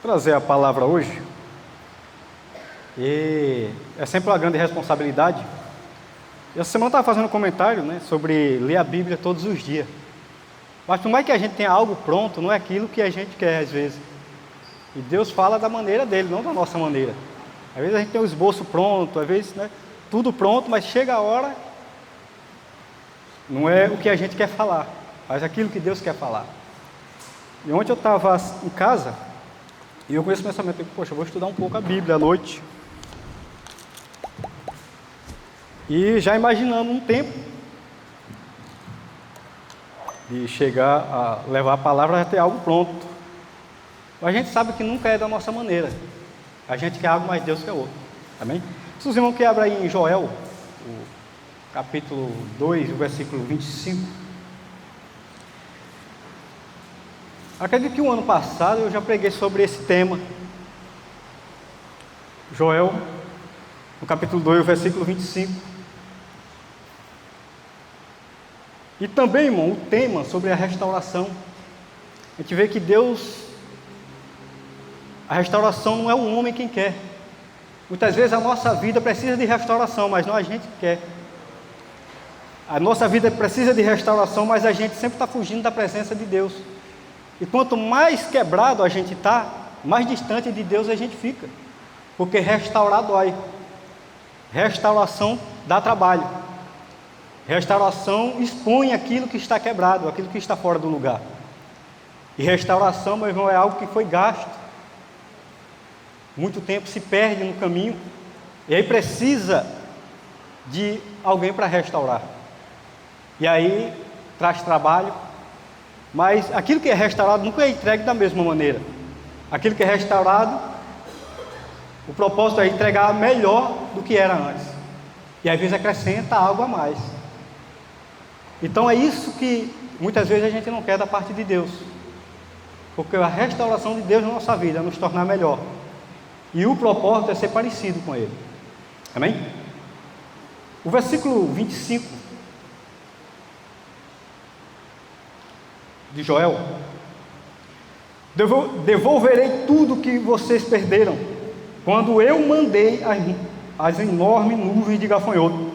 Trazer a palavra hoje, e é sempre uma grande responsabilidade. E essa semana eu estava fazendo um comentário, sobre ler a Bíblia todos os dias. Mas por mais que a gente tenha algo pronto, não é aquilo que a gente quer às vezes. E Deus fala da maneira dele, não da nossa maneira. Às vezes a gente tem o esboço pronto, às vezes tudo pronto, mas chega a hora, não é o que a gente quer falar, mas aquilo que Deus quer falar. E ontem eu estava em casa, e eu com esse pensamento, poxa, eu vou estudar um pouco a Bíblia à noite. E já imaginando um tempo de chegar a levar a palavra a ter algo pronto. Mas a gente sabe que nunca é da nossa maneira. A gente quer algo, mas Deus quer outro. Amém? Se os irmãos que abram aí em Joel, o capítulo 2, o versículo 25. Acredito que o ano passado eu já preguei sobre esse tema. Joel, no capítulo 2, o versículo 25. E também, irmão, o tema sobre a restauração. A gente vê que Deus, a restauração não é o homem quem quer. Muitas vezes a nossa vida precisa de restauração, mas não a gente quer. A nossa vida precisa de restauração, mas a gente sempre está fugindo da presença de Deus. E quanto mais quebrado a gente está, mais distante de Deus a gente fica. Porque restaurar dói. Restauração dá trabalho. Restauração expõe aquilo que está quebrado, aquilo que está fora do lugar. E restauração, meu irmão, é algo que foi gasto. Muito tempo se perde no caminho. E aí precisa de alguém para restaurar. E aí traz trabalho. Mas aquilo que é restaurado nunca é entregue da mesma maneira. Aquilo que é restaurado, o propósito é entregar melhor do que era antes. E às vezes acrescenta algo a mais. Então é isso que muitas vezes a gente não quer da parte de Deus. Porque a restauração de Deus na nossa vida é nos tornar melhor. E o propósito é ser parecido com Ele. Amém? O versículo 25 de Joel: devolverei tudo que vocês perderam, quando eu mandei as enormes nuvens de gafanhoto,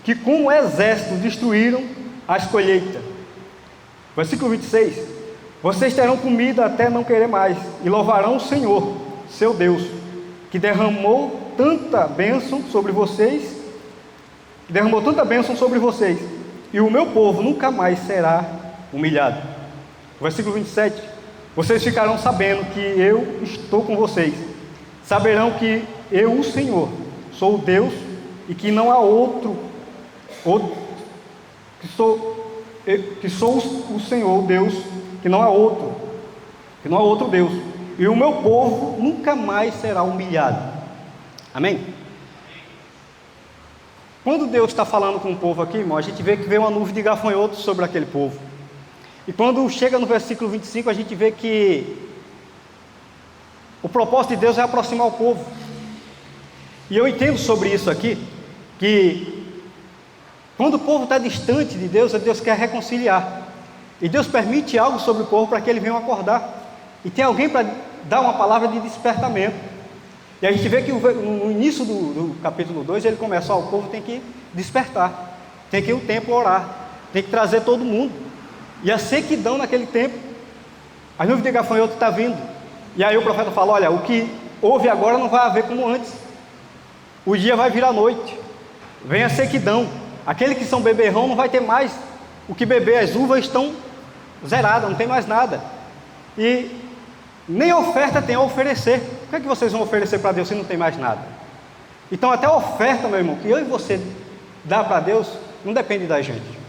que como exército destruíram as colheitas. Versículo 26: vocês terão comida até não querer mais, e louvarão o Senhor, seu Deus, que derramou tanta bênção sobre vocês, e o meu povo nunca mais será humilhado. Versículo 27: vocês ficarão sabendo que eu estou com vocês, saberão que eu, o Senhor, sou o Deus, e que não há que sou o Senhor, o Deus, que não há outro Deus, e o meu povo nunca mais será humilhado. Amém? Quando Deus está falando com o povo aqui, irmão, a gente vê que veio uma nuvem de gafanhotos sobre aquele povo. E quando chega no versículo 25, a gente vê que o propósito de Deus é aproximar o povo. E eu entendo sobre isso aqui, que quando o povo está distante de Deus, Deus quer reconciliar. E Deus permite algo sobre o povo para que ele venha acordar. E tem alguém para dar uma palavra de despertamento. E a gente vê que no início do capítulo 2, ele começa: o povo tem que despertar, tem que ir ao templo orar, tem que trazer todo mundo. E a sequidão naquele tempo, a nuvem de gafanhoto está vindo. E aí o profeta fala: olha, o que houve agora não vai haver como antes. O dia vai virar noite, vem a sequidão. Aquele que são beberrão não vai ter mais o que beber, as uvas estão zeradas, não tem mais nada. E nem oferta tem a oferecer. O que é que vocês vão oferecer para Deus se não tem mais nada? Então até a oferta, meu irmão, que eu e você dá para Deus, não depende da gente.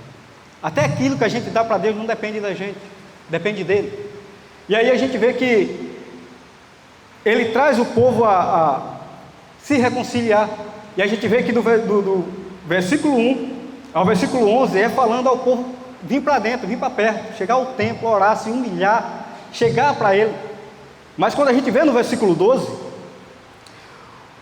Até aquilo que a gente dá para Deus não depende da gente, depende dele. E aí a gente vê que ele traz o povo a se reconciliar. E a gente vê que do versículo 1 ao versículo 11 é falando ao povo vir para dentro, vir para perto, chegar ao templo, orar, se humilhar, chegar para ele. Mas quando a gente vê no versículo 12,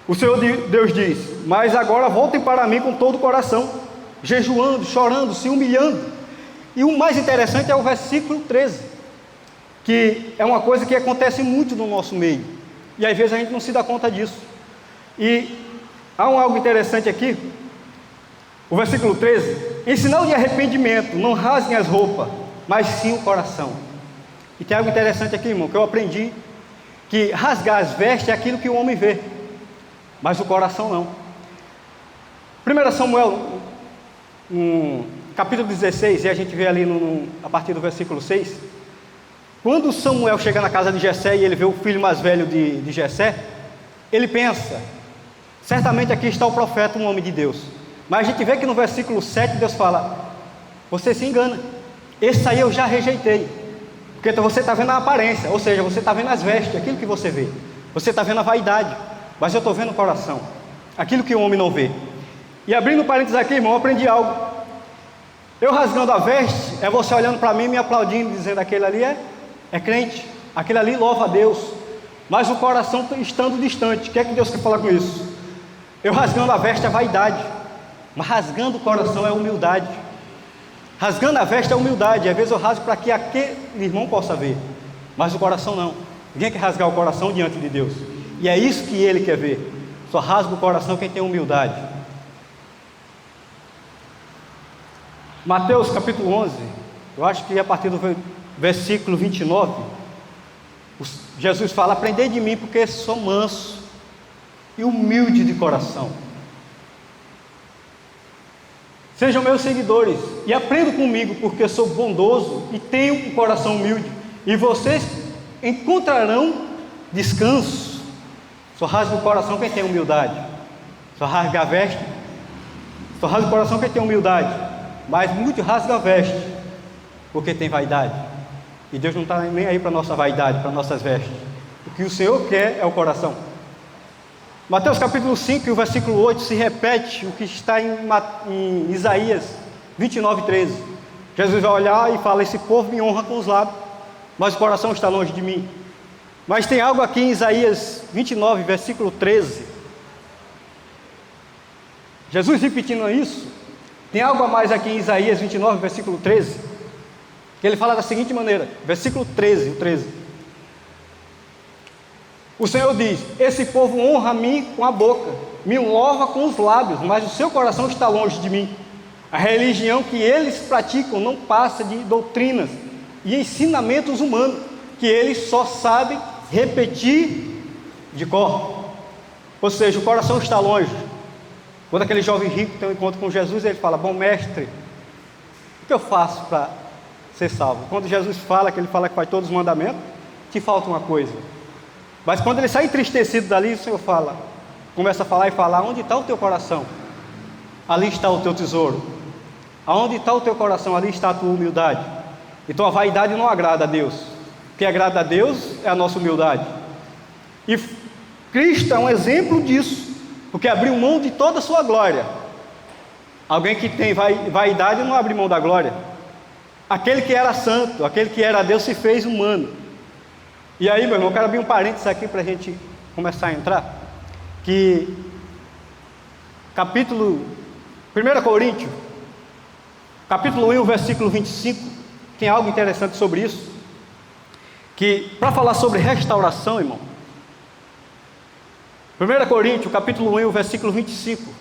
o Senhor Deus diz: mas agora voltem para mim com todo o coração, jejuando, chorando, se humilhando. E o mais interessante é o versículo 13: que é uma coisa que acontece muito no nosso meio, e às vezes a gente não se dá conta disso. E há algo interessante aqui, o versículo 13: em sinal de arrependimento, não rasguem as roupas, mas sim o coração. E tem algo interessante aqui, irmão, que eu aprendi, que rasgar as vestes é aquilo que o homem vê, mas o coração não. 1 Samuel, capítulo 16, e a gente vê ali a partir do versículo 6, quando Samuel chega na casa de Jessé e ele vê o filho mais velho de Jessé, ele pensa, certamente aqui está o profeta, um homem de Deus. Mas a gente vê que no versículo 7 Deus fala: você se engana, esse aí eu já rejeitei, porque você está vendo a aparência, ou seja, você está vendo as vestes, aquilo que você vê, você está vendo a vaidade, mas eu estou vendo o coração, aquilo que o homem não vê. E abrindo parênteses aqui, irmão, eu aprendi algo. Eu rasgando a veste, é você olhando para mim, me aplaudindo, dizendo: aquele ali é crente, aquele ali louva a Deus, mas o coração estando distante. O que é que Deus quer falar com isso? Eu rasgando a veste é vaidade, mas rasgando o coração é humildade. Rasgando a veste é humildade. Às vezes eu rasgo para que aquele irmão possa ver, mas o coração não. Ninguém quer rasgar o coração diante de Deus, e é isso que Ele quer ver. Só rasga o coração quem tem humildade. Mateus capítulo 11, eu acho que a partir do versículo 29, Jesus fala: aprendei de mim, porque sou manso e humilde de coração. Sejam meus seguidores e aprendam comigo, porque sou bondoso e tenho um coração humilde, e vocês encontrarão descanso. Só rasga o coração quem tem humildade. Só rasga a veste, só rasga o coração quem tem humildade. Mas muito rasga a veste, porque tem vaidade. E Deus não está nem aí para a nossa vaidade, para nossas vestes. O que o Senhor quer é o coração. Mateus capítulo 5, e o versículo 8, se repete o que está em Isaías 29, 13. Jesus vai olhar e fala: esse povo me honra com os lábios, mas o coração está longe de mim. Mas tem algo aqui em Isaías 29, versículo 13. Jesus repetindo isso. Tem algo a mais aqui em Isaías 29, versículo 13, que ele fala da seguinte maneira, versículo 13, o 13. O Senhor diz: esse povo honra a mim com a boca, me louva com os lábios, mas o seu coração está longe de mim. A religião que eles praticam não passa de doutrinas e ensinamentos humanos, que eles só sabem repetir de cor. Ou seja, o coração está longe. Quando aquele jovem rico tem um encontro com Jesus, ele fala: bom mestre, o que eu faço para ser salvo? Quando Jesus fala, que ele fala que faz todos os mandamentos, te falta uma coisa. Mas quando ele sai entristecido dali, o Senhor começa a falar e falar: onde está o teu coração? Ali está o teu tesouro. Aonde está o teu coração? Ali está a tua humildade. Então a vaidade não agrada a Deus. O que agrada a Deus é a nossa humildade. E Cristo é um exemplo disso, porque abriu mão de toda a sua glória. Alguém que tem vaidade não abre mão da glória. Aquele que era santo, aquele que era Deus, se fez humano. E aí, meu irmão, eu quero abrir um parênteses aqui para a gente começar a entrar. Que capítulo 1 Coríntios, capítulo 1, versículo 25, tem algo interessante sobre isso. Que para falar sobre restauração, irmão, 1 Coríntios, capítulo 1, versículo 25.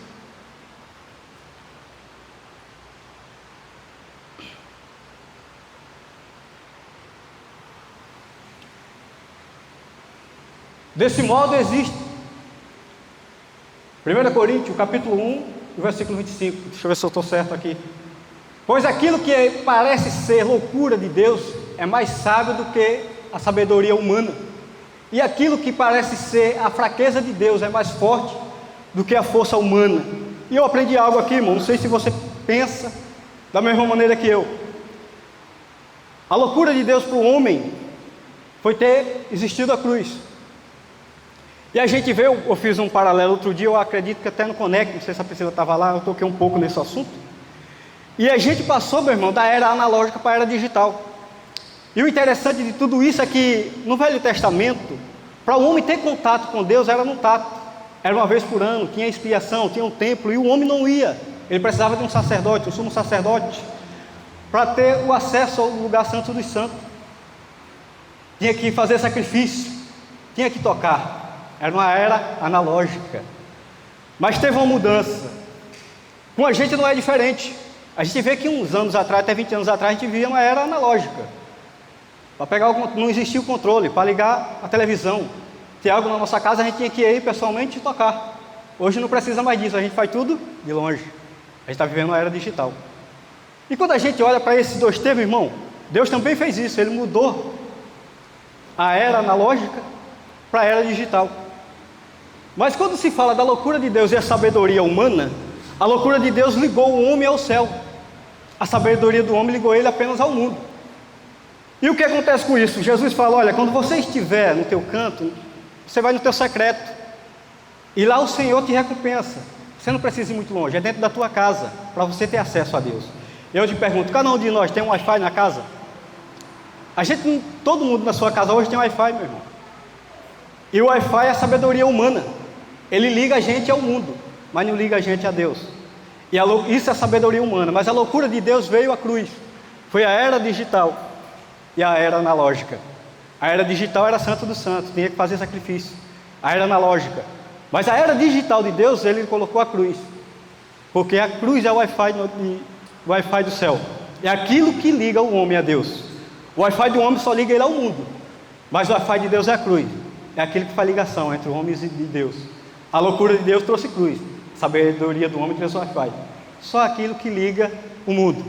Desse modo existe. 1 Coríntios, capítulo 1, versículo 25. Deixa eu ver se eu estou certo aqui. Pois aquilo que parece ser loucura de Deus é mais sábio do que a sabedoria humana. E aquilo que parece ser a fraqueza de Deus é mais forte do que a força humana. E eu aprendi algo aqui, irmão. Não sei se você pensa da mesma maneira que eu. A loucura de Deus para o homem foi ter existido a cruz. E a gente vê, eu fiz um paralelo outro dia, eu acredito que até no Conect, não sei se a Priscila estava lá, eu toquei um pouco nesse assunto. E a gente passou, meu irmão, da era analógica para a era digital. E o interessante de tudo isso é que no Velho Testamento, para o homem ter contato com Deus era no tato. Era uma vez por ano, tinha expiação, tinha um templo, e o homem não ia. Ele precisava de um sacerdote, um sumo sacerdote, para ter o acesso ao lugar santo dos santos. tinha que fazer sacrifício, tinha que tocar. Era uma era analógica. Mas teve uma mudança. Com a gente não é diferente. A gente vê que uns anos atrás, até 20 anos atrás, a gente via uma era analógica. Para pegar não existia o controle, para ligar a televisão. Ter algo na nossa casa, a gente tinha que ir pessoalmente e tocar. Hoje não precisa mais disso, a gente faz tudo de longe. A gente está vivendo uma era digital. E quando a gente olha para esses dois termos, irmão, Deus também fez isso. Ele mudou a era analógica para a era digital. Mas quando se fala da loucura de Deus e a sabedoria humana, a loucura de Deus ligou o homem ao céu. A sabedoria do homem ligou ele apenas ao mundo. E o que acontece com isso? Jesus fala, olha, quando você estiver no teu canto, você vai no teu secreto. E lá o Senhor te recompensa. Você não precisa ir muito longe, é dentro da tua casa, para você ter acesso a Deus. Eu te pergunto, cada um de nós tem um Wi-Fi na casa? Todo mundo na sua casa hoje tem Wi-Fi, meu irmão. E o Wi-Fi é a sabedoria humana. Ele liga a gente ao mundo, mas não liga a gente a Deus. Isso é a sabedoria humana, mas a loucura de Deus veio à cruz. Foi a era digital e a era analógica. A era digital era santo dos santos, tinha que fazer sacrifício. A era analógica. Mas a era digital de Deus, ele colocou a cruz. Porque a cruz é o Wi-Fi do céu. É aquilo que liga o homem a Deus. O Wi-Fi do homem só liga ele ao mundo. Mas o Wi-Fi de Deus é a cruz. É aquilo que faz ligação entre os homens e Deus. A loucura de Deus trouxe cruz. A sabedoria do homem trouxe o Wi-Fi. Só aquilo que liga o mundo.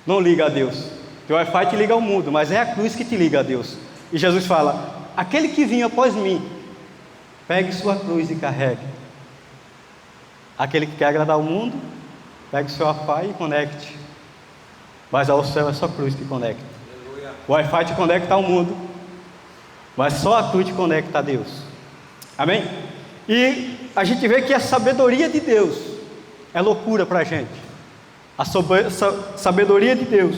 Não liga a Deus. O Wi-Fi te liga ao mundo, mas é a cruz que te liga a Deus. E Jesus fala, aquele que vinha após mim, pegue sua cruz e carregue. Aquele que quer agradar o mundo, pegue seu Wi-Fi e conecte. Mas ao céu é só cruz que conecta. O Wi-Fi te conecta ao mundo, mas só a cruz te conecta a Deus. Amém? E a gente vê que a sabedoria de Deus é loucura para a gente. A sabedoria de Deus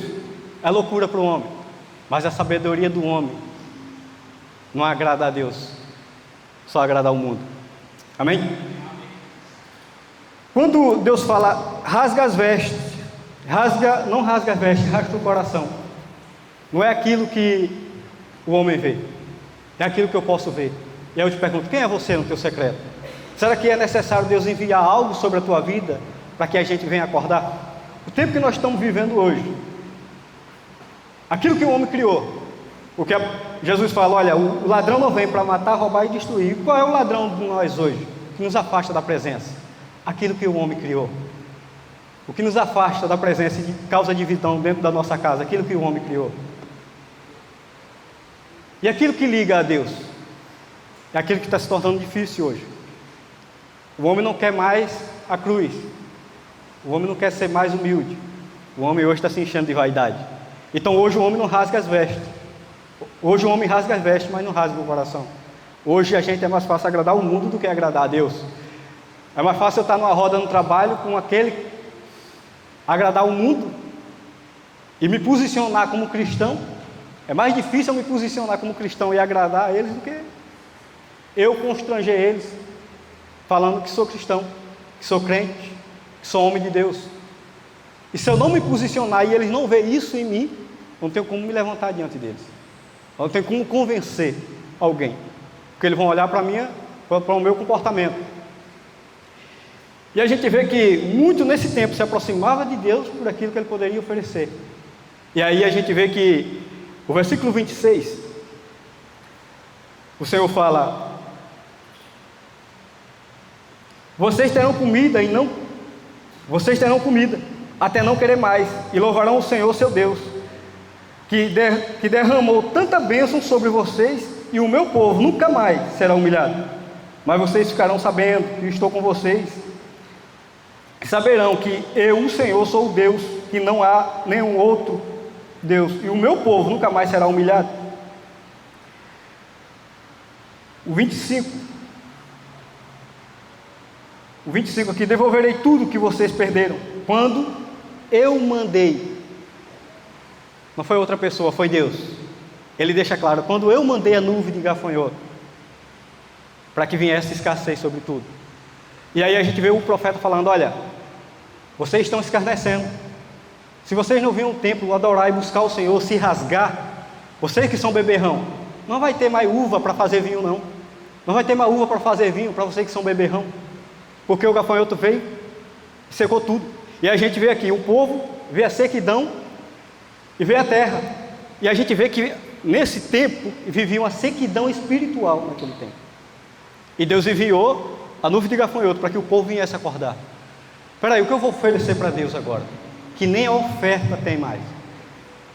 é loucura para o homem. Mas a sabedoria do homem não agrada a Deus, só agrada ao mundo. Amém? Quando Deus fala, rasga as vestes, não rasga as vestes, rasga o coração. Não é aquilo que o homem vê, é aquilo que eu posso ver. E aí eu te pergunto, quem é você no teu secreto? Será que é necessário Deus enviar algo sobre a tua vida para que a gente venha acordar? O tempo que nós estamos vivendo hoje, aquilo que o homem criou, porque Jesus fala, olha, o ladrão não vem para matar, roubar e destruir. Qual é o ladrão de nós hoje, que nos afasta da presença? Aquilo que o homem criou. O que nos afasta da presença e causa divisão dentro da nossa casa, aquilo que o homem criou. E aquilo que liga a Deus, é aquilo que está se tornando difícil hoje. O homem não quer mais a cruz. O homem não quer ser mais humilde. O homem hoje está se enchendo de vaidade. Então hoje o homem não rasga as vestes. Hoje o homem rasga as vestes, mas não rasga o coração. Hoje a gente é mais fácil agradar o mundo do que agradar a Deus. É mais fácil eu estar numa roda no trabalho com aquele agradar o mundo e me posicionar como cristão. É mais difícil eu me posicionar como cristão e agradar a eles do que eu constranger eles falando que sou cristão, que sou crente, que sou homem de Deus. E se eu não me posicionar e eles não verem isso em mim, não tenho como me levantar diante deles. Eu não tenho como convencer alguém, porque eles vão olhar para o meu comportamento. E a gente vê que muito nesse tempo se aproximava de Deus por aquilo que ele poderia oferecer. E aí a gente vê que o versículo 26, o Senhor fala, vocês terão comida até não querer mais, e louvarão o Senhor seu Deus, que derramou tanta bênção sobre vocês, e o meu povo nunca mais será humilhado. Mas vocês ficarão sabendo que estou com vocês, e saberão que eu, o Senhor, sou o Deus, que não há nenhum outro Deus, e o meu povo nunca mais será humilhado. O 25 aqui, devolverei tudo que vocês perderam, quando eu mandei. Não foi outra pessoa, foi Deus. Ele deixa claro, quando eu mandei a nuvem de gafanhoto, para que viesse escassez sobre tudo. E aí a gente vê o profeta falando, olha, vocês estão escarnecendo. Se vocês não virem um templo, adorar e buscar o Senhor, se rasgar, Vocês que são beberrão, não vai ter mais uva para fazer vinho, não. Não vai ter mais uva para fazer vinho para vocês que são beberrão. Porque o gafanhoto veio e secou tudo. E a gente vê aqui, o povo vê a sequidão e vê a terra. E a gente vê que nesse tempo vivia uma sequidão espiritual naquele tempo. E Deus enviou a nuvem de gafanhoto para que o povo viesse acordar. Espera aí, o que eu vou oferecer para Deus agora? Que nem a oferta tem mais.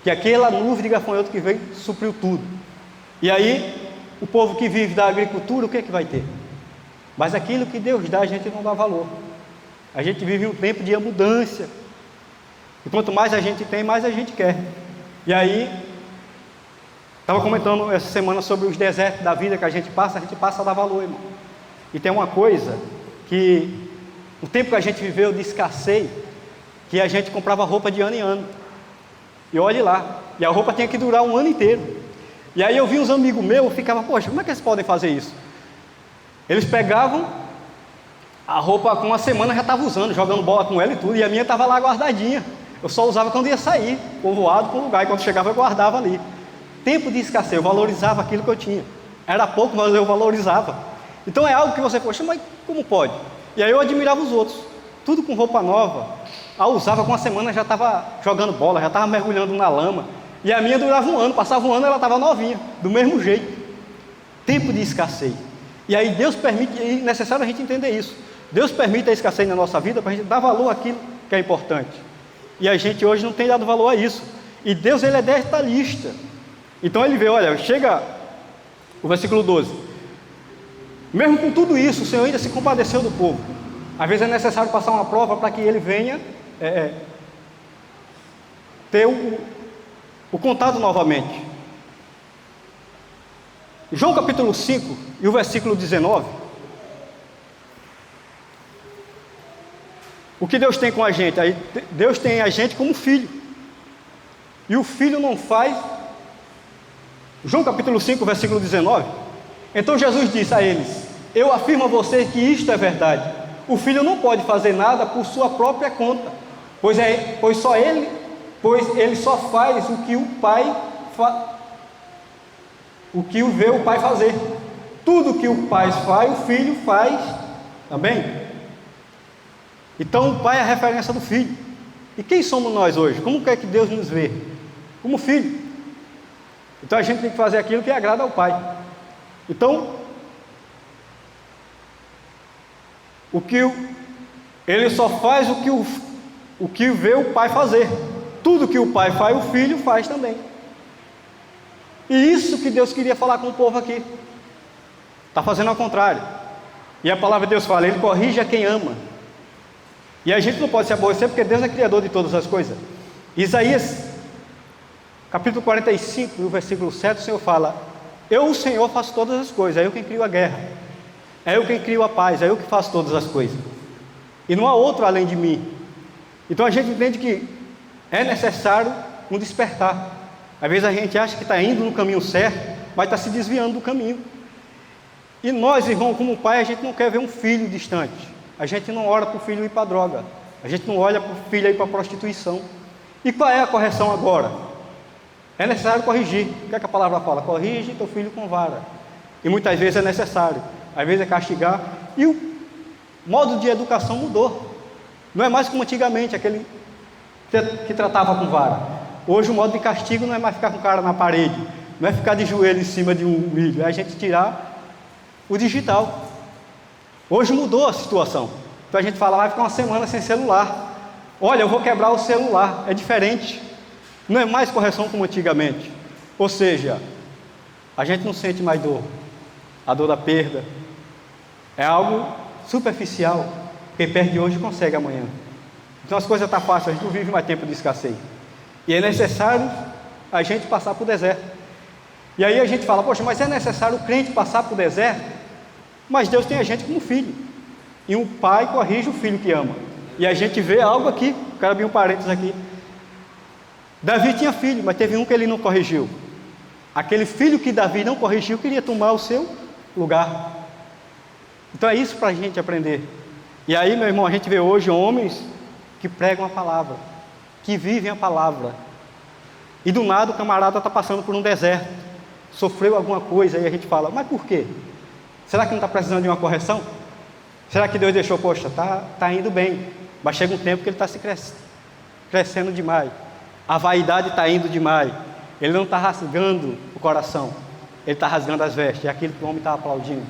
Que aquela nuvem de gafanhoto que veio supriu tudo. E aí, o povo que vive da agricultura, o que é que vai ter? Mas aquilo que Deus dá, a gente não dá valor. A gente vive um tempo de abundância. E quanto mais a gente tem, mais a gente quer. E aí, estava comentando essa semana sobre os desertos da vida que a gente passa a dar valor, irmão. E tem uma coisa que, no tempo que a gente viveu de escassez, que a gente comprava roupa de ano em ano. E olhe lá, e a roupa tinha que durar um ano inteiro. E aí eu vi uns amigos meus, eu ficava, poxa, como é que eles podem fazer isso? Eles pegavam a roupa com uma semana, já estavam usando, jogando bola com ela e tudo, e a minha estava lá guardadinha. Eu só usava quando ia sair, povoado para o lugar, e quando chegava eu guardava ali. Tempo de escassez, eu valorizava aquilo que eu tinha. Era pouco, mas eu valorizava. Então é algo que você, poxa, mas como pode? E aí eu admirava os outros, tudo com roupa nova. A usava com uma semana, já estava jogando bola, já estava mergulhando na lama. E a minha durava um ano, passava um ano, ela estava novinha, do mesmo jeito. Tempo de escassez. E aí Deus permite, e é necessário a gente entender isso. Deus permite a escassez na nossa vida para a gente dar valor àquilo que é importante. E a gente hoje não tem dado valor a isso. E Deus, Ele é detalhista. Então Ele vê, olha, chega o versículo 12. Mesmo com tudo isso, o Senhor ainda se compadeceu do povo. Às vezes é necessário passar uma prova para que Ele venha ter o contato novamente. João capítulo 5 e o versículo 19. O que Deus tem com a gente? Aí Deus tem a gente como filho. E o filho não faz. João capítulo 5, versículo 19. Então Jesus disse a eles: eu afirmo a vocês que isto é verdade. O filho não pode fazer nada por sua própria conta, pois ele só faz o que o pai vê o pai fazer. Tudo que o pai faz, o filho faz também. Então o pai é a referência do filho. E quem somos nós hoje? Como quer que Deus nos vê? Como filho. Então a gente tem que fazer aquilo que agrada ao pai. Então, ele só faz o que vê o pai fazer. Tudo que o pai faz, o filho faz também. E isso que Deus queria falar com o povo aqui. Está fazendo ao contrário. E a palavra de Deus fala, Ele corrige a quem ama. E a gente não pode se aborrecer porque Deus é criador de todas as coisas. Isaías, capítulo 45, no versículo 7, o Senhor fala: eu, o Senhor, faço todas as coisas, é eu quem crio a guerra, é eu quem crio a paz, é eu que faço todas as coisas. E não há outro além de mim. Então a gente entende que é necessário um despertar. Às vezes a gente acha que está indo no caminho certo, mas está se desviando do caminho. E nós, irmão, como pai, a gente não quer ver um filho distante. A gente não ora para o filho ir para a droga. A gente não olha para o filho ir para a prostituição. E qual é a correção agora? É necessário corrigir. O que é que a palavra fala? Corrige teu filho com vara. E muitas vezes é necessário. Às vezes é castigar. E o modo de educação mudou. Não é mais como antigamente, aquele que tratava com vara. Hoje o modo de castigo não é mais ficar com o cara na parede. Não é ficar de joelho em cima de um milho. É a gente tirar o digital. Hoje mudou a situação. Então a gente fala, vai ficar uma semana sem celular. Olha, eu vou quebrar o celular. É diferente. Não é mais correção como antigamente. Ou seja, a gente não sente mais dor. A dor da perda. É algo superficial. Quem perde hoje consegue amanhã. Então as coisas estão fáceis, a gente não vive mais tempo de escassez. E é necessário a gente passar por deserto. E aí a gente fala, poxa, mas é necessário o crente passar por deserto? Mas Deus tem a gente como filho. E um pai corrige o filho que ama. E a gente vê algo aqui, quero abrir um parênteses aqui. Davi tinha filho, mas teve um que ele não corrigiu. Aquele filho que Davi não corrigiu queria tomar o seu lugar. Então é isso para a gente aprender. E aí, meu irmão, a gente vê hoje homens que pregam a palavra, que vivem a palavra. E do nada o camarada está passando por um deserto, sofreu alguma coisa, e a gente fala, mas por quê? Será que não está precisando de uma correção? Será que Deus deixou, poxa, tá indo bem, mas chega um tempo que ele está se crescendo demais, a vaidade está indo demais, ele não está rasgando o coração, ele está rasgando as vestes, é aquilo que o homem está aplaudindo,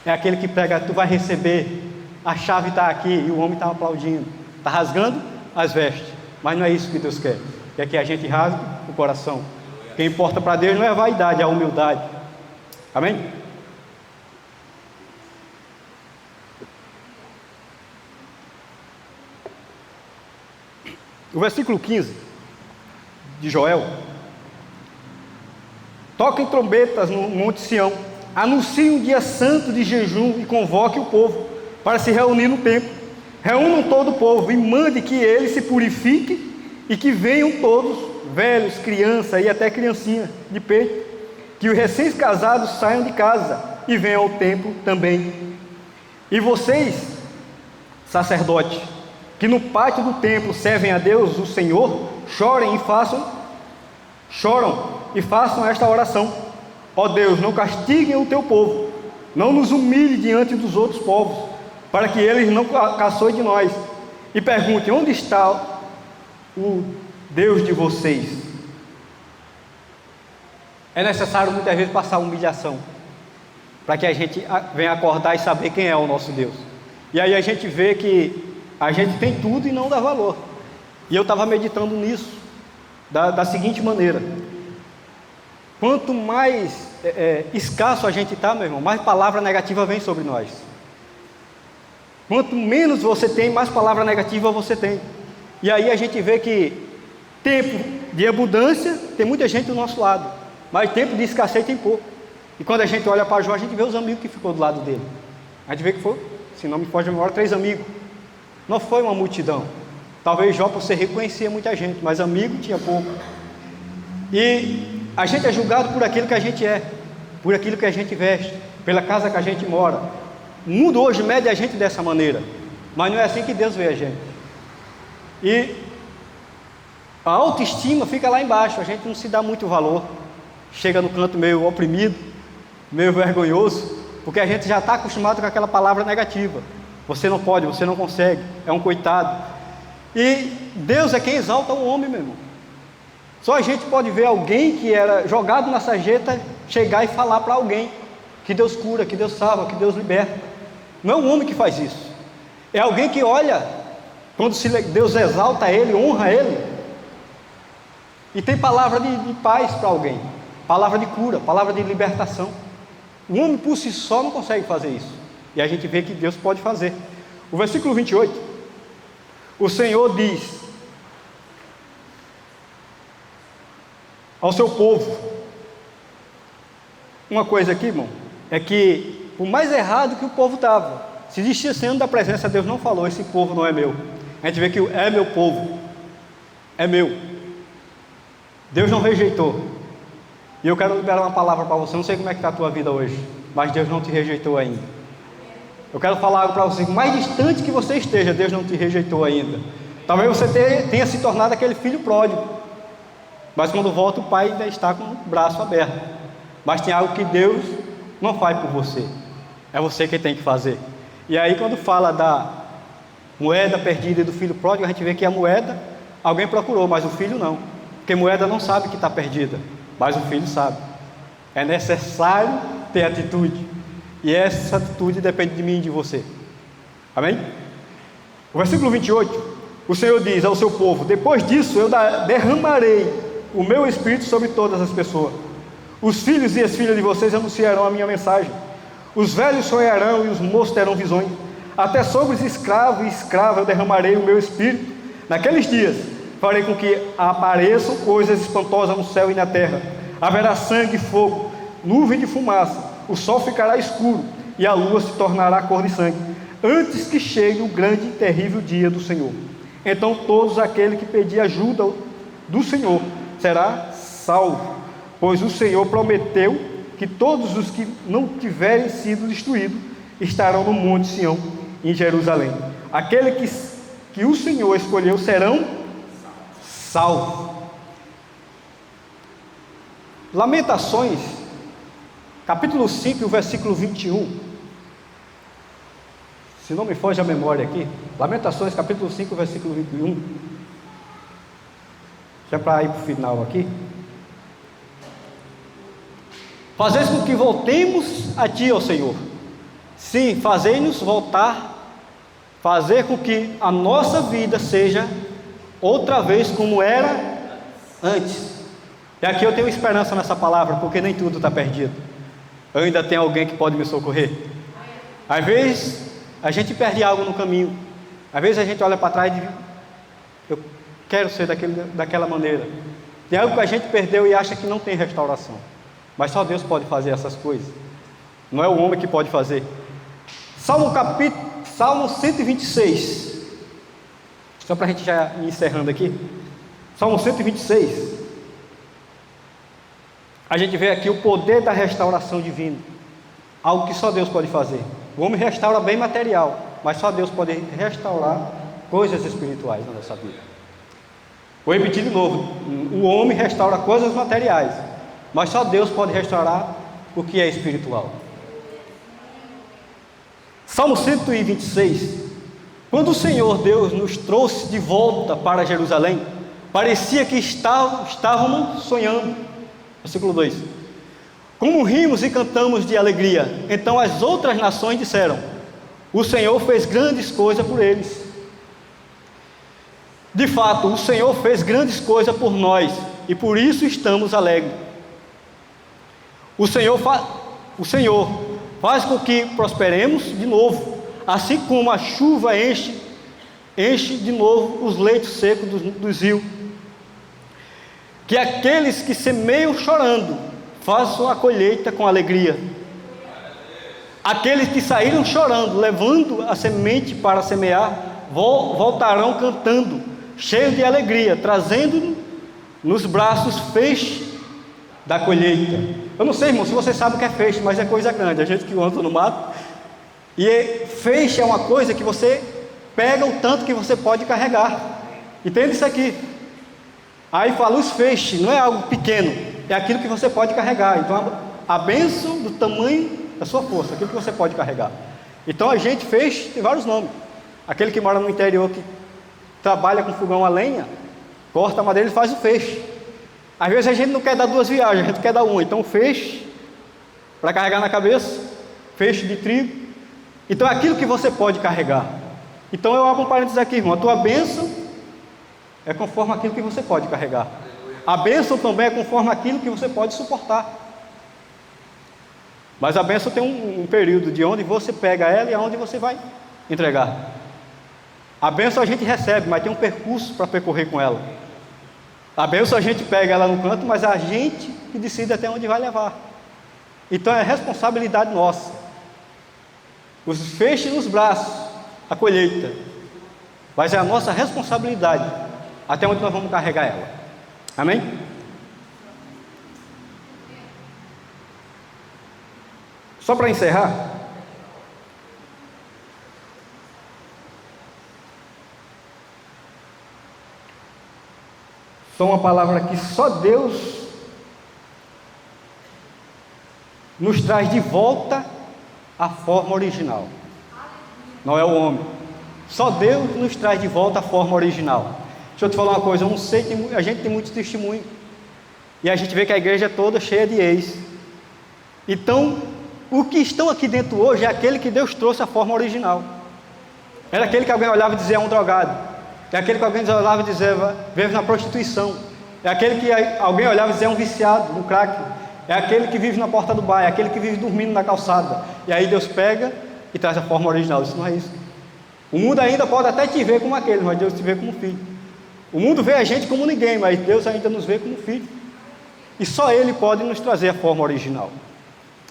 é aquele que prega, tu vai receber, a chave está aqui, e o homem está aplaudindo, está rasgando as vestes, mas não é isso que Deus quer que a gente rasgue o coração. O que importa para Deus não é a vaidade, é a humildade. Amém? O versículo 15 de Joel: toquem trombetas no Monte Sião, anunciem um dia santo de jejum e convoque o povo para se reunir no templo. Reúnam todo o povo e mande que ele se purifique e que venham todos, velhos, crianças e até criancinha de peito, que os recém-casados saiam de casa e venham ao templo também. E vocês, sacerdotes, que no pátio do templo servem a Deus, o Senhor, choram e façam esta oração: ó Deus, não castiguem o teu povo, não nos humilhe diante dos outros povos, para que eles não caçoem de nós e perguntem, onde está o Deus de vocês? É necessário muitas vezes passar humilhação, para que a gente venha acordar e saber quem é o nosso Deus. E aí a gente vê que a gente tem tudo e não dá valor. E eu estava meditando nisso, da seguinte maneira: quanto mais escasso a gente está, meu irmão, mais palavra negativa vem sobre nós. Quanto menos você tem, mais palavra negativa você tem. E aí a gente vê que tempo de abundância tem muita gente do nosso lado, mas tempo de escassez tem pouco. E quando a gente olha para Jó, a gente vê os amigos que ficou do lado dele. A gente vê que foi, se não me foge a memória, 3 amigos. Não foi uma multidão. Talvez Jó, por ser rico, conhecia muita gente, mas amigo tinha pouco. E a gente é julgado por aquilo que a gente é, por aquilo que a gente veste, pela casa que a gente mora. O mundo hoje mede a gente dessa maneira, mas não é assim que Deus vê a gente. E a autoestima fica lá embaixo, a gente não se dá muito valor, chega no canto meio oprimido, meio vergonhoso, porque a gente já está acostumado com aquela palavra negativa: você não pode, você não consegue, é um coitado. E Deus é quem exalta o homem, meu irmão. Só a gente pode ver alguém que era jogado na sarjeta chegar e falar para alguém que Deus cura, que Deus salva, que Deus liberta. Não é um homem que faz isso, é alguém que olha, quando Deus exalta ele, honra ele, e tem palavra de paz para alguém, palavra de cura, palavra de libertação. O homem por si só não consegue fazer isso, e a gente vê que Deus pode fazer. O versículo 28, o Senhor diz ao seu povo, uma coisa aqui, irmão, é que por mais errado que o povo estava, se distanciando da presença, Deus não falou, esse povo não é meu. A gente vê que é meu povo, é meu. Deus não rejeitou. E eu quero liberar uma palavra para você. Não sei como é que está a tua vida hoje, mas Deus não te rejeitou ainda. Eu quero falar algo para você: mais distante que você esteja, Deus não te rejeitou ainda. Talvez você tenha se tornado aquele filho pródigo, mas quando volta, o pai ainda está com o braço aberto. Mas tem algo que Deus não faz por você, é você quem tem que fazer. E aí, quando fala da moeda perdida e do filho pródigo, a gente vê que a moeda alguém procurou, mas o filho não, porque a moeda não sabe que está perdida, mas o filho sabe. É necessário ter atitude, e essa atitude depende de mim e de você. Amém? O versículo 28, o Senhor diz ao seu povo: depois disso eu derramarei o meu espírito sobre todas as pessoas. Os filhos e as filhas de vocês anunciarão a minha mensagem. Os velhos sonharão e os moços terão visões. Até sobre os escravos e escravas eu derramarei o meu espírito. Naqueles dias farei com que apareçam coisas espantosas no céu e na terra. Haverá sangue e fogo, nuvem de fumaça. O sol ficará escuro e a lua se tornará cor de sangue, antes que chegue o grande e terrível dia do Senhor. Então todos aqueles que pedir ajuda do Senhor será salvo, pois o Senhor prometeu que todos os que não tiverem sido destruídos estarão no monte Sião, em Jerusalém. Aquele que o Senhor escolheu serão salvos. Lamentações, capítulo 5, o versículo 21. Se não me foge a memória aqui, Lamentações, capítulo 5, versículo 21. Já para ir para o final aqui. Fazeis com que voltemos a Ti, ó Senhor. Sim, fazei-nos voltar, fazer com que a nossa vida seja outra vez como era antes. E aqui eu tenho esperança nessa palavra, porque nem tudo está perdido. Eu ainda tenho alguém que pode me socorrer. Às vezes a gente perde algo no caminho. Às vezes a gente olha para trás e diz: eu quero ser daquela maneira. Tem algo que a gente perdeu e acha que não tem restauração. Mas só Deus pode fazer essas coisas. Não é o homem que pode fazer. Salmo 126. Só para a gente já ir encerrando aqui. Salmo 126. A gente vê aqui o poder da restauração divina. Algo que só Deus pode fazer. O homem restaura bem material, mas só Deus pode restaurar coisas espirituais na nossa vida. Vou repetir de novo. O homem restaura coisas materiais, mas só Deus pode restaurar o que é espiritual. Salmo 126. Quando o Senhor Deus nos trouxe de volta para Jerusalém, parecia que estávamos sonhando. Versículo 2. Como rimos e cantamos de alegria, então as outras nações disseram: o Senhor fez grandes coisas por eles. De fato, o Senhor fez grandes coisas por nós, e por isso estamos alegres. O Senhor faz com que prosperemos de novo, assim como a chuva enche de novo os leitos secos dos rios. Que aqueles que semeiam chorando façam a colheita com alegria. Aqueles que saíram chorando, levando a semente para semear, voltarão cantando, cheios de alegria, trazendo nos braços feixe da colheita. Eu não sei, irmão, se você sabe o que é feixe, mas é coisa grande. A gente que anda no mato. E feixe é uma coisa que você pega o tanto que você pode carregar. Entende isso aqui? Aí fala, os feixes não é algo pequeno, é aquilo que você pode carregar. Então a bênção do tamanho da sua força, aquilo que você pode carregar. Então a gente, feixe tem vários nomes. Aquele que mora no interior, que trabalha com fogão a lenha, corta a madeira e faz o feixe. Às vezes a gente não quer dar duas viagens, a gente quer dar uma. Então feixe para carregar na cabeça, feixe de trigo. Então é aquilo que você pode carregar. Então eu abro um parênteses aqui, irmão. A tua bênção é conforme aquilo que você pode carregar. A bênção também é conforme aquilo que você pode suportar. Mas a bênção tem um período de onde você pega ela e aonde você vai entregar. A bênção a gente recebe, mas tem um percurso para percorrer com ela. A bênção a gente pega ela no canto, mas é a gente que decide até onde vai levar. Então é responsabilidade nossa. Os feixes nos braços, a colheita. Mas é a nossa responsabilidade até onde nós vamos carregar ela. Amém? Só para encerrar, só uma palavra que só Deus nos traz de volta à forma original. Não é o homem. Só Deus nos traz de volta à forma original. Deixa eu te falar uma coisa, eu não sei, a gente tem muitos testemunhos. E a gente vê que a igreja é toda cheia de ex. Então, o que estão aqui dentro hoje é aquele que Deus trouxe à forma original. Era aquele que alguém olhava e dizia é um drogado. É aquele que alguém olhava e dizia vive na prostituição. É aquele que alguém olhava e dizia é um viciado no crack. É aquele que vive na porta do bar. É aquele que vive dormindo na calçada. E aí Deus pega e traz a forma original. Isso não é isso. O mundo ainda pode até te ver como aquele, mas Deus te vê como filho. O mundo vê a gente como ninguém, mas Deus ainda nos vê como filho. E só Ele pode nos trazer a forma original.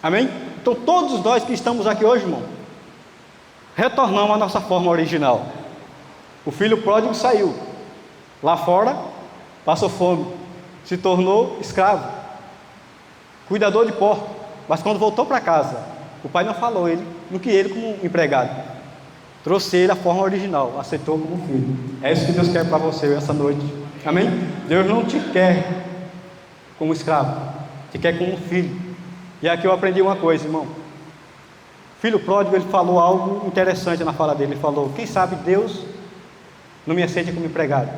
Amém? Então todos nós que estamos aqui hoje, irmão, retornamos à nossa forma original. O filho pródigo saiu. Lá fora, passou fome. Se tornou escravo. Cuidador de porco. Mas quando voltou para casa, o pai não falou no que ele como empregado. Trouxe ele a forma original, aceitou como filho. É isso que Deus quer para você essa noite. Amém? Deus não te quer como escravo, que quer como um filho. E aqui eu aprendi uma coisa, irmão. O filho pródigo, ele falou algo interessante na fala dele. Ele falou: quem sabe Deus não me aceita como empregado.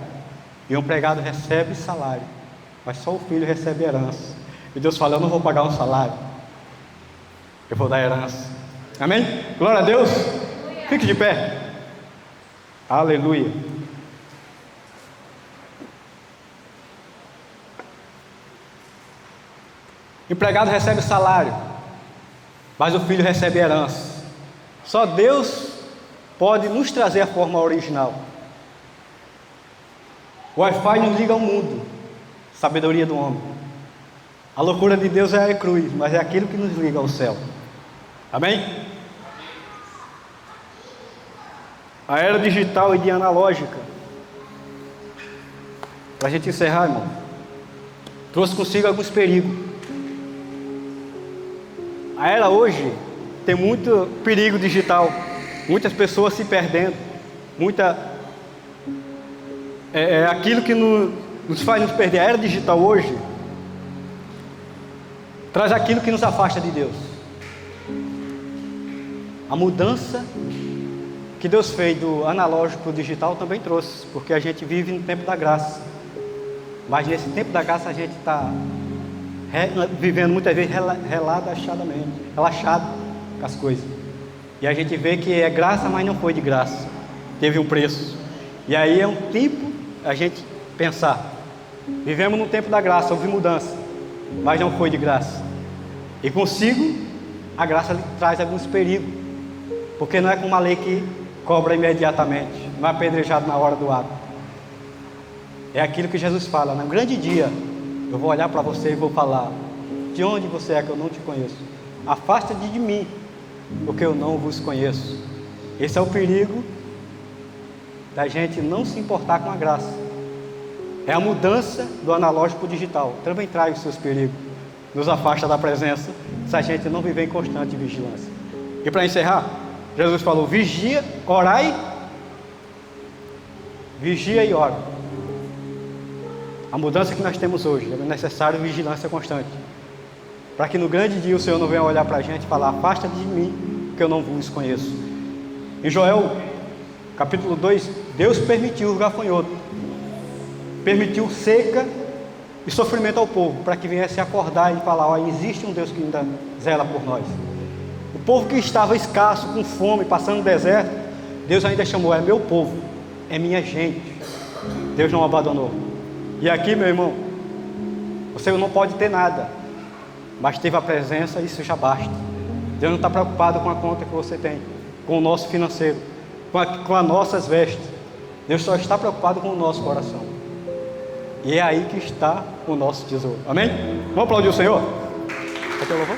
E o empregado recebe salário, mas só o filho recebe herança. E Deus fala: eu não vou pagar um salário, eu vou dar herança. Amém? Glória a Deus. Fique de pé. Aleluia. O empregado recebe salário, mas o filho recebe herança. Só Deus pode nos trazer a forma original. O Wi-Fi nos liga ao mundo, sabedoria do homem. A loucura de Deus é a cruz, mas é aquilo que nos liga ao céu. Amém? A era digital e de analógica, para a gente encerrar, irmão, trouxe consigo alguns perigos. A era hoje tem muito perigo digital, muitas pessoas se perdendo, aquilo que nos faz nos perder. A era digital hoje traz aquilo que nos afasta de Deus. A mudança que Deus fez do analógico para o digital também trouxe, porque a gente vive no tempo da graça, mas nesse tempo da graça a gente está vivendo muitas vezes relaxado com as coisas, e a gente vê que é graça, mas não foi de graça, teve um preço. E aí é um tempo a gente pensar: vivemos no tempo da graça, houve mudança, mas não foi de graça. E consigo a graça traz alguns perigos, porque não é como a lei que cobra imediatamente, não é apedrejado na hora do ato. É aquilo que Jesus fala: no grande dia eu vou olhar para você e vou falar: de onde você é, que eu não te conheço? Afasta-te de mim, porque eu não vos conheço. Esse é o perigo da gente não se importar com a graça. É a mudança do analógico para o digital. Também traz os seus perigos, nos afasta da presença, se a gente não viver em constante vigilância. E para encerrar, Jesus falou: vigia, orai, vigia e ora. A mudança que nós temos hoje, é necessário vigilância constante, para que no grande dia o Senhor não venha olhar para a gente e falar: afasta de mim, que eu não vos conheço. Em Joel, capítulo 2, Deus permitiu o gafanhoto, permitiu seca e sofrimento ao povo, para que viesse acordar e falar: ó, existe um Deus que ainda zela por nós. O povo que estava escasso, com fome, passando no deserto, Deus ainda chamou: é meu povo, é minha gente. Deus não abandonou. E aqui, meu irmão, você não pode ter nada, mas teve a presença, isso já basta. Deus não está preocupado com a conta que você tem, com o nosso financeiro, com as nossas vestes. Deus só está preocupado com o nosso coração. E é aí que está o nosso tesouro. Amém? Vamos aplaudir o Senhor? Até o louvor.